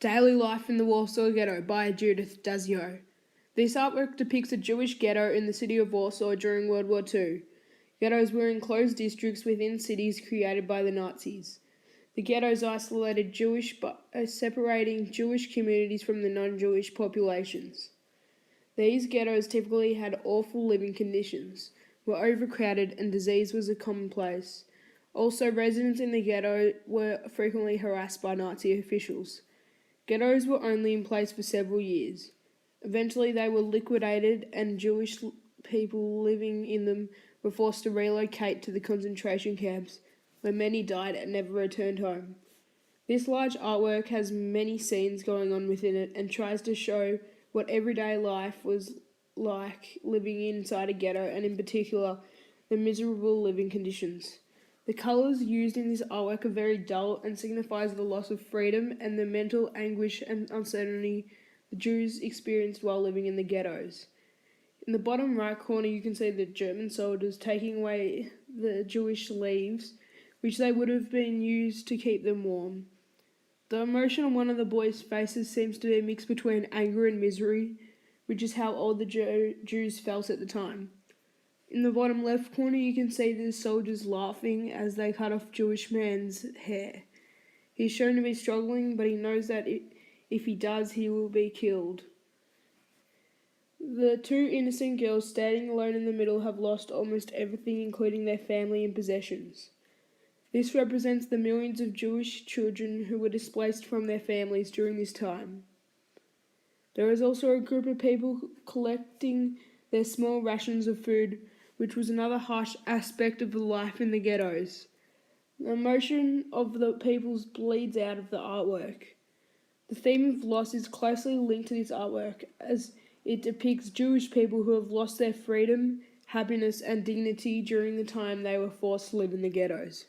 Daily Life in the Warsaw Ghetto by Judith Dazio. This artwork depicts a Jewish ghetto in the city of Warsaw during World War II. Ghettos were enclosed districts within cities created by the Nazis. The ghettos isolated separating Jewish communities from the non-Jewish populations. These ghettos typically had awful living conditions, were overcrowded, and disease was a commonplace. Also, residents in the ghetto were frequently harassed by Nazi officials. Ghettos were only in place for several years. Eventually they were liquidated and Jewish people living in them were forced to relocate to the concentration camps, where many died and never returned home. This large artwork has many scenes going on within it and tries to show what everyday life was like living inside a ghetto, and in particular, the miserable living conditions. The colours used in this artwork are very dull and signifies the loss of freedom and the mental anguish and uncertainty the Jews experienced while living in the ghettos. In the bottom right corner you can see the German soldiers taking away the Jewish leaves, which they would have been used to keep them warm. The emotion on one of the boys' faces seems to be a mix between anger and misery, which is how all the Jews felt at the time. In the bottom left corner you can see the soldiers laughing as they cut off Jewish man's hair. He's shown to be struggling, but he knows that if he does, he will be killed. The two innocent girls standing alone in the middle have lost almost everything, including their family and possessions. This represents the millions of Jewish children who were displaced from their families during this time. There is also a group of people collecting their small rations of food, which was another harsh aspect of the life in the ghettos. The emotion of the peoples bleeds out of the artwork. The theme of loss is closely linked to this artwork, as it depicts Jewish people who have lost their freedom, happiness and dignity during the time they were forced to live in the ghettos.